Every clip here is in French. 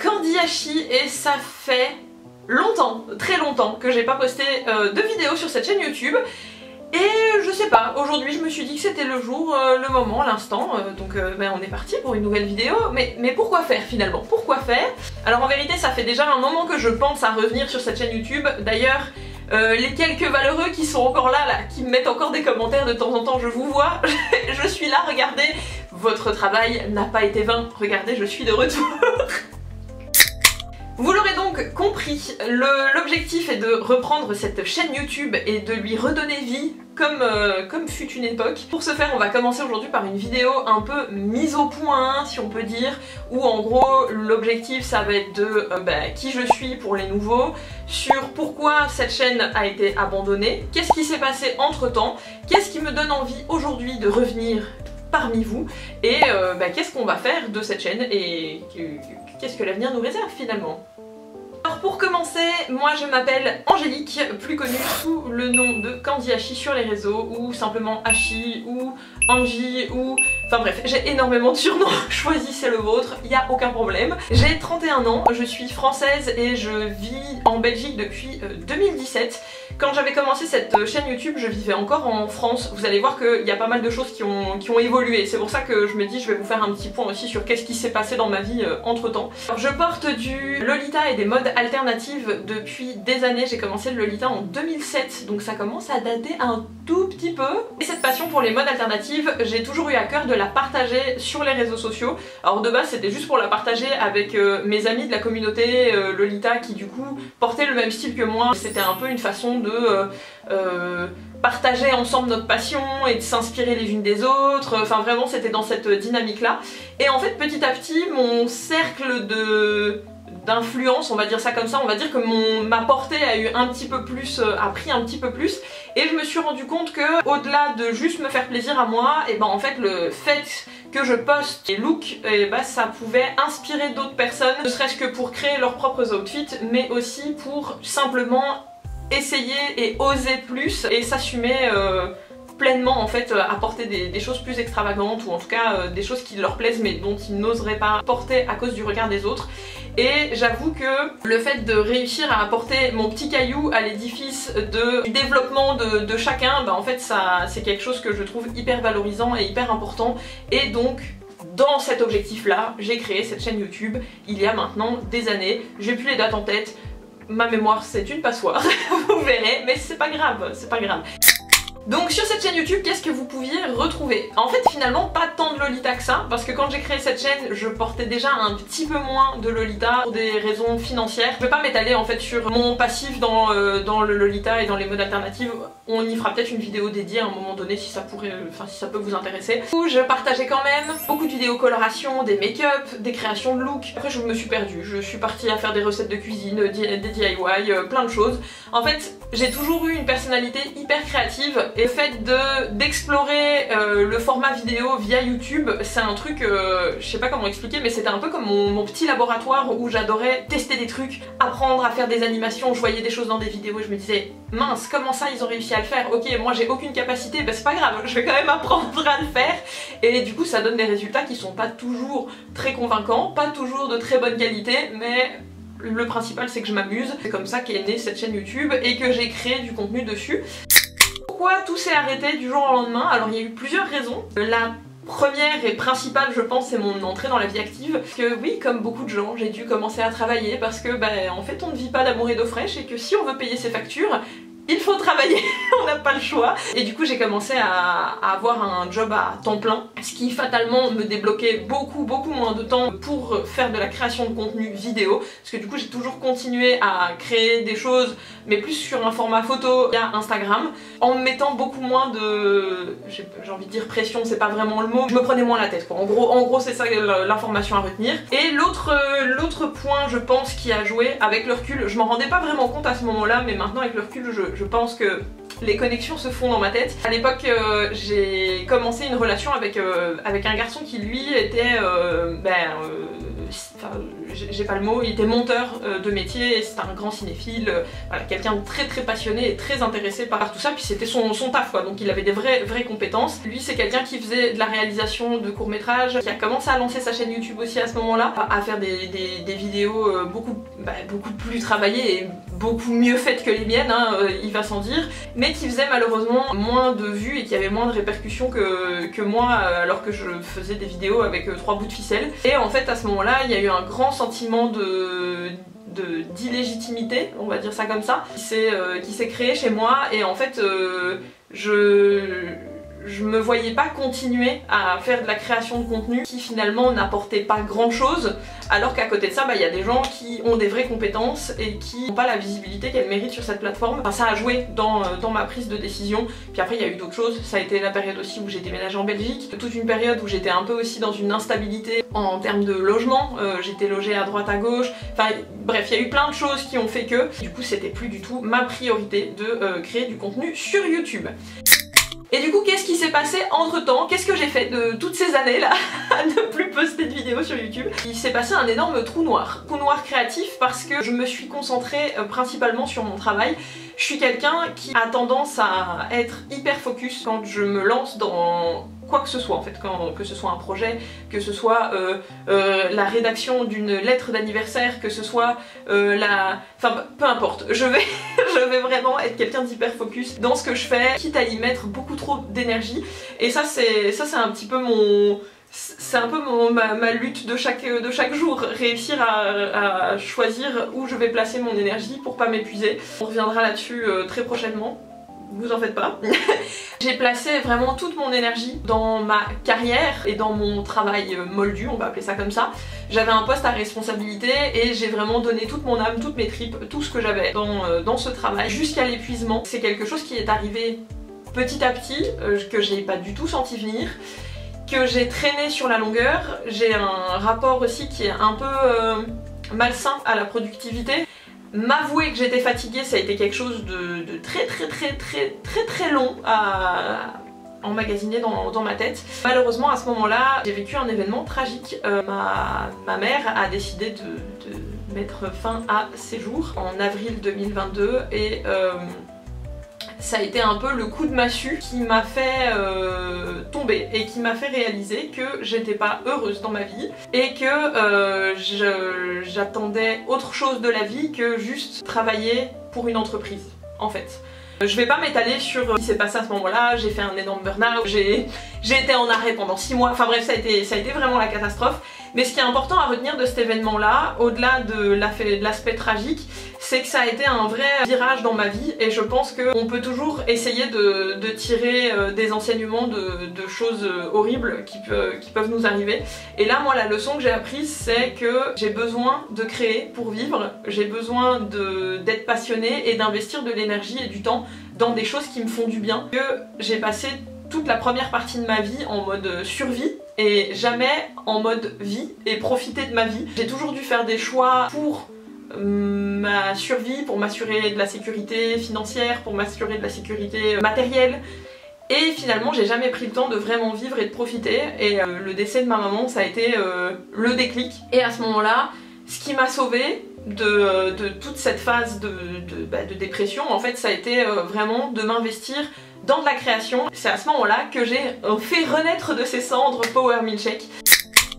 Candy et ça fait longtemps, très longtemps que j'ai pas posté de vidéo sur cette chaîne YouTube. Et je sais pas, aujourd'hui je me suis dit que c'était le jour, le moment, l'instant, donc ben, on est parti pour une nouvelle vidéo. Mais pourquoi faire finalement? Pourquoi faire? Alors en vérité ça fait déjà un moment que je pense à revenir sur cette chaîne YouTube. D'ailleurs les quelques valeureux qui sont encore là, qui me mettent encore des commentaires de temps en temps, je vous vois, je suis là, regardez, votre travail n'a pas été vain, regardez, je suis de retour. Vous l'aurez donc compris, l'objectif est de reprendre cette chaîne YouTube et de lui redonner vie comme fut une époque. Pour ce faire, on va commencer aujourd'hui par une vidéo un peu mise au point, si on peut dire, où en gros l'objectif ça va être de qui je suis pour les nouveaux, sur pourquoi cette chaîne a été abandonnée, qu'est-ce qui s'est passé entre temps, qu'est-ce qui me donne envie aujourd'hui de revenir parmi vous, et qu'est-ce qu'on va faire de cette chaîne et qu'est-ce que l'avenir nous réserve finalement. Alors pour commencer, moi je m'appelle Angélique, plus connue sous le nom de Candy sur les réseaux, ou simplement Hachi, ou Angie, ou... Enfin bref, j'ai énormément de surnoms, choisissez le vôtre, il n'y a aucun problème. J'ai 31 ans, je suis française et je vis en Belgique depuis 2017. Quand j'avais commencé cette chaîne YouTube, je vivais encore en France. Vous allez voir qu'il y a pas mal de choses qui ont évolué. C'est pour ça que je me dis je vais vous faire un petit point aussi sur qu'est-ce qui s'est passé dans ma vie entre temps. Alors, je porte du Lolita et des modes alternatives depuis des années. J'ai commencé le Lolita en 2007, donc ça commence à dater un tout petit peu. Et cette passion pour les modes alternatives, j'ai toujours eu à cœur de la partager sur les réseaux sociaux. Alors de base c'était juste pour la partager avec mes amis de la communauté Lolita qui du coup portaient le même style que moi. C'était un peu une façon de partager ensemble notre passion et de s'inspirer les unes des autres. Enfin vraiment c'était dans cette dynamique là. Et en fait petit à petit mon cercle d'influence, on va dire ça comme ça, on va dire que ma portée a eu un petit peu plus, a pris un petit peu plus, et je me suis rendu compte que au-delà de juste me faire plaisir à moi, et ben en fait le fait que je poste des looks, et ben ça pouvait inspirer d'autres personnes, ne serait-ce que pour créer leurs propres outfits, mais aussi pour simplement essayer et oser plus et s'assumer pleinement en fait, apporter des choses plus extravagantes, ou en tout cas des choses qui leur plaisent mais dont ils n'oseraient pas porter à cause du regard des autres. Et j'avoue que le fait de réussir à apporter mon petit caillou à l'édifice du développement de chacun, en fait c'est quelque chose que je trouve hyper valorisant et hyper important. Et donc dans cet objectif là, j'ai créé cette chaîne YouTube il y a maintenant des années. J'ai plus les dates en tête, ma mémoire c'est une passoire, vous verrez, mais c'est pas grave, c'est pas grave. Donc sur cette chaîne YouTube, qu'est-ce que vous pouviez retrouver? En fait finalement pas tant de Lolita que ça, parce que quand j'ai créé cette chaîne, je portais déjà un petit peu moins de Lolita pour des raisons financières. Je vais pas m'étaler en fait sur mon passif dans le Lolita et dans les modes alternatifs. On y fera peut-être une vidéo dédiée à un moment donné si ça pourrait, si ça peut vous intéresser. Où je partageais quand même beaucoup de vidéos coloration, des make-up, des créations de looks. Après je me suis perdue, je suis partie à faire des recettes de cuisine, des DIY, plein de choses. En fait j'ai toujours eu une personnalité hyper créative. Et le fait d'explorer le format vidéo via YouTube, c'est un truc, je sais pas comment expliquer, mais c'était un peu comme mon petit laboratoire où j'adorais tester des trucs, apprendre à faire des animations. Je voyais des choses dans des vidéos et je me disais mince, comment ça ils ont réussi à le faire? Ok, moi j'ai aucune capacité, c'est pas grave, je vais quand même apprendre à le faire. Et du coup ça donne des résultats qui sont pas toujours très convaincants, pas toujours de très bonne qualité, mais le principal c'est que je m'amuse. C'est comme ça qu'est née cette chaîne YouTube et que j'ai créé du contenu dessus. Pourquoi tout s'est arrêté du jour au lendemain? Alors il y a eu plusieurs raisons. La première et principale je pense c'est mon entrée dans la vie active. Parce que oui, comme beaucoup de gens, j'ai dû commencer à travailler parce que en fait on ne vit pas d'amour et d'eau fraîche et que si on veut payer ses factures, il faut travailler, on n'a pas le choix. Et du coup j'ai commencé à avoir un job à temps plein, ce qui fatalement me débloquait beaucoup moins de temps pour faire de la création de contenu vidéo, parce que du coup j'ai toujours continué à créer des choses, mais plus sur un format photo via Instagram, en me mettant beaucoup moins de... j'ai envie de dire pression, c'est pas vraiment le mot, je me prenais moins la tête quoi. En gros c'est ça l'information à retenir. Et l'autre point je pense qui a joué avec le recul, je m'en rendais pas vraiment compte à ce moment là, mais maintenant avec le recul je pense que les connexions se font dans ma tête. À l'époque j'ai commencé une relation avec un garçon qui lui était j'ai pas le mot, il était monteur de métier, c'était un grand cinéphile, voilà, quelqu'un de très passionné et très intéressé par tout ça, puis c'était son taf quoi, donc il avait des vraies compétences. Lui c'est quelqu'un qui faisait de la réalisation de courts-métrages, qui a commencé à lancer sa chaîne YouTube aussi à ce moment-là, à faire des vidéos beaucoup plus travaillées et beaucoup mieux faites que les miennes, hein, il va sans dire, mais qui faisait malheureusement moins de vues et qui avait moins de répercussions que moi, alors que je faisais des vidéos avec 3 bouts de ficelle. Et en fait à ce moment-là il y a eu un grand sentiment d'illégitimité, on va dire ça comme ça, qui s'est créé chez moi, et en fait je me voyais pas continuer à faire de la création de contenu qui finalement n'apportait pas grand chose, alors qu'à côté de ça, il y a des gens qui ont des vraies compétences et qui n'ont pas la visibilité qu'elles méritent sur cette plateforme. Enfin, ça a joué dans ma prise de décision. Puis après il y a eu d'autres choses, ça a été la période aussi où j'ai déménagé en Belgique, toute une période où j'étais un peu aussi dans une instabilité en termes de logement, j'étais logée à droite à gauche, enfin bref, il y a eu plein de choses qui ont fait que du coup c'était plus du tout ma priorité de créer du contenu sur YouTube. Et du coup, qu'est-ce qui s'est passé entre temps? Qu'est-ce que j'ai fait de toutes ces années là à ne plus poster de vidéos sur YouTube? Il s'est passé un énorme trou noir créatif, parce que je me suis concentrée principalement sur mon travail. Je suis quelqu'un qui a tendance à être hyper focus quand je me lance dans quoi que ce soit en fait, que ce soit un projet, que ce soit la rédaction d'une lettre d'anniversaire, que ce soit enfin peu importe, je vais vraiment être quelqu'un d'hyper focus dans ce que je fais, quitte à y mettre beaucoup trop d'énergie. Et ça c'est un petit peu ma lutte de chaque jour, réussir à choisir où je vais placer mon énergie pour pas m'épuiser. On reviendra là-dessus très prochainement, vous en faites pas. J'ai placé vraiment toute mon énergie dans ma carrière et dans mon travail moldu, on va appeler ça comme ça. J'avais un poste à responsabilité et j'ai vraiment donné toute mon âme, toutes mes tripes, tout ce que j'avais dans ce travail, jusqu'à l'épuisement. C'est quelque chose qui est arrivé petit à petit, que j'ai pas du tout senti venir, que j'ai traîné sur la longueur. J'ai un rapport aussi qui est un peu malsain à la productivité. M'avouer que j'étais fatiguée, ça a été quelque chose de très long à emmagasiner dans ma tête. Malheureusement à ce moment-là, j'ai vécu un événement tragique. Ma mère a décidé de mettre fin à ses jours en avril 2022 et ça a été un peu le coup de massue qui m'a fait tomber et qui m'a fait réaliser que j'étais pas heureuse dans ma vie et que j'attendais autre chose de la vie que juste travailler pour une entreprise en fait. Je vais pas m'étaler sur ce qui s'est passé à ce moment-là, j'ai fait un énorme burn-out, j'ai été en arrêt pendant 6 mois, enfin bref ça a été vraiment la catastrophe. Mais ce qui est important à retenir de cet événement-là, au-delà de l'aspect tragique, c'est que ça a été un vrai virage dans ma vie et je pense qu'on peut toujours essayer de tirer des enseignements de choses horribles qui peuvent nous arriver. Et là, moi, la leçon que j'ai apprise, c'est que j'ai besoin de créer pour vivre, j'ai besoin d'être passionnée et d'investir de l'énergie et du temps dans des choses qui me font du bien. Que j'ai passé toute la première partie de ma vie en mode survie et jamais en mode vie et profiter de ma vie. J'ai toujours dû faire des choix pour ma survie, pour m'assurer de la sécurité financière, pour m'assurer de la sécurité matérielle. Et finalement j'ai jamais pris le temps de vraiment vivre et de profiter, et le décès de ma maman ça a été le déclic. Et à ce moment-là, ce qui m'a sauvée de toute cette phase de dépression, en fait ça a été vraiment de m'investir dans de la création. C'est à ce moment-là que j'ai fait renaître de ses cendres Power Milkshake.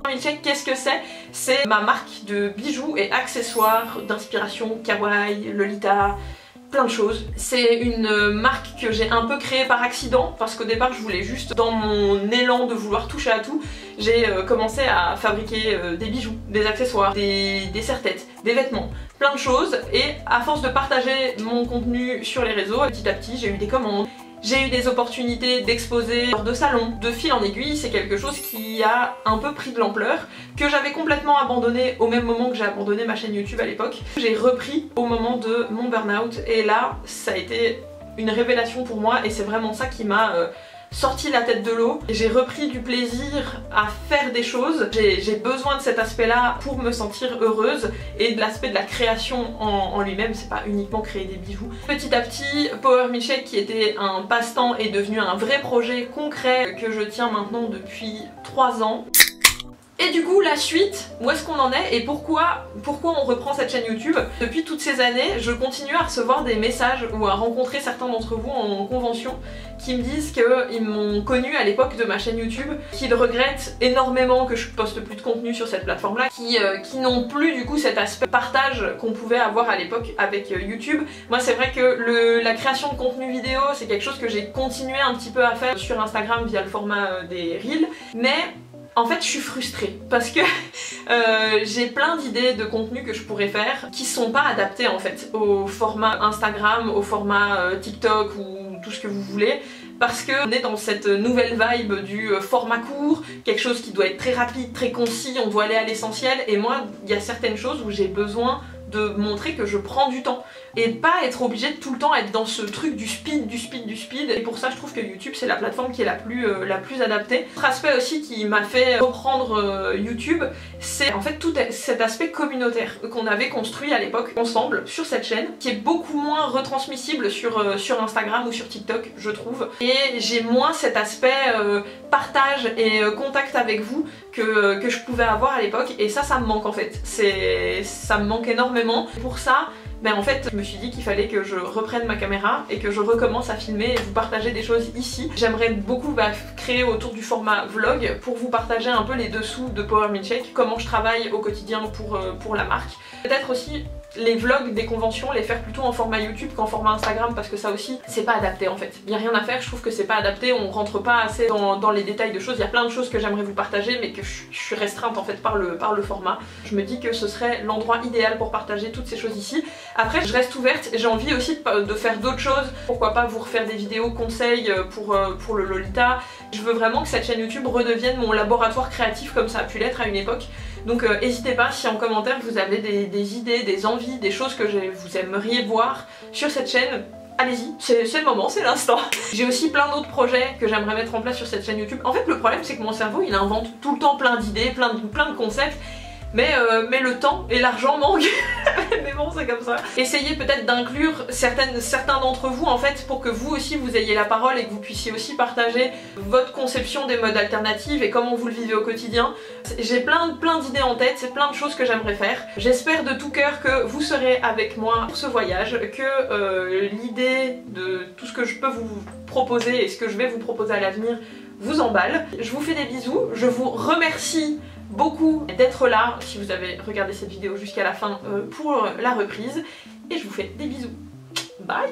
Milkshake, qu'est-ce que c'est? C'est ma marque de bijoux et accessoires d'inspiration kawaii, Lolita, plein de choses. C'est une marque que j'ai un peu créée par accident parce qu'au départ je voulais juste, dans mon élan de vouloir toucher à tout, j'ai commencé à fabriquer des bijoux, des accessoires, des serre-têtes, des vêtements, plein de choses, et à force de partager mon contenu sur les réseaux, petit à petit j'ai eu des commandes. J'ai eu des opportunités d'exposer lors de salons. De fil en aiguille, c'est quelque chose qui a un peu pris de l'ampleur, que j'avais complètement abandonné au même moment que j'ai abandonné ma chaîne YouTube à l'époque. J'ai repris au moment de mon burn-out et là, ça a été une révélation pour moi et c'est vraiment ça qui m'a sorti la tête de l'eau. J'ai repris du plaisir à faire des choses. J'ai besoin de cet aspect-là pour me sentir heureuse, et de l'aspect de la création en lui-même, c'est pas uniquement créer des bijoux. Petit à petit, Power Milkshake, qui était un passe-temps, est devenu un vrai projet concret que je tiens maintenant depuis 3 ans. Et du coup la suite, où est-ce qu'on en est et pourquoi on reprend cette chaîne YouTube? Depuis toutes ces années, je continue à recevoir des messages ou à rencontrer certains d'entre vous en convention qui me disent qu'ils m'ont connu à l'époque de ma chaîne YouTube, qu'ils regrettent énormément que je poste plus de contenu sur cette plateforme là, qui n'ont plus du coup cet aspect partage qu'on pouvait avoir à l'époque avec YouTube. Moi c'est vrai que la création de contenu vidéo c'est quelque chose que j'ai continué un petit peu à faire sur Instagram via le format des Reels, mais en fait je suis frustrée parce que j'ai plein d'idées de contenu que je pourrais faire qui sont pas adaptées en fait au format Instagram, au format TikTok ou tout ce que vous voulez, parce qu'on est dans cette nouvelle vibe du format court, quelque chose qui doit être très rapide, très concis, on doit aller à l'essentiel, et moi il y a certaines choses où j'ai besoin de montrer que je prends du temps et pas être obligée de tout le temps être dans ce truc du speed, et pour ça je trouve que YouTube c'est la plateforme qui est la plus adaptée. Autre aspect aussi qui m'a fait reprendre YouTube, c'est en fait tout cet aspect communautaire qu'on avait construit à l'époque ensemble sur cette chaîne, qui est beaucoup moins retransmissible sur Instagram ou sur TikTok je trouve, et j'ai moins cet aspect partage et contact avec vous que je pouvais avoir à l'époque, et ça me manque en fait, ça me manque énormément. Pour ça ben en fait je me suis dit qu'il fallait que je reprenne ma caméra et que je recommence à filmer et vous partager des choses ici. J'aimerais beaucoup créer autour du format vlog pour vous partager un peu les dessous de Power Milkshake, comment je travaille au quotidien pour la marque. Peut-être aussi les vlogs des conventions, les faire plutôt en format YouTube qu'en format Instagram, parce que ça aussi c'est pas adapté en fait. Il n'y a rien à faire, je trouve que c'est pas adapté, on rentre pas assez dans les détails de choses. Il y a plein de choses que j'aimerais vous partager mais que je suis restreinte en fait par le format. Je me dis que ce serait l'endroit idéal pour partager toutes ces choses ici. Après je reste ouverte, j'ai envie aussi de faire d'autres choses, pourquoi pas vous refaire des vidéos conseils pour le Lolita. Je veux vraiment que cette chaîne YouTube redevienne mon laboratoire créatif comme ça a pu l'être à une époque. Donc n'hésitez pas si en commentaire vous avez des idées, des envies, des choses que vous aimeriez voir sur cette chaîne. Allez-y, c'est le moment, c'est l'instant. J'ai aussi plein d'autres projets que j'aimerais mettre en place sur cette chaîne YouTube. En fait le problème c'est que mon cerveau il invente tout le temps plein d'idées, plein de concepts, mais le temps et l'argent manquent. Mais bon c'est comme ça. Essayez peut-être d'inclure certains d'entre vous en fait pour que vous aussi vous ayez la parole et que vous puissiez aussi partager votre conception des modes alternatifs et comment vous le vivez au quotidien. J'ai plein d'idées en tête, c'est plein de choses que j'aimerais faire. J'espère de tout cœur que vous serez avec moi pour ce voyage, que l'idée de tout ce que je peux vous proposer et ce que je vais vous proposer à l'avenir vous emballe. Je vous fais des bisous, je vous remercie beaucoup d'être là si vous avez regardé cette vidéo jusqu'à la fin pour la reprise, et je vous fais des bisous. Bye!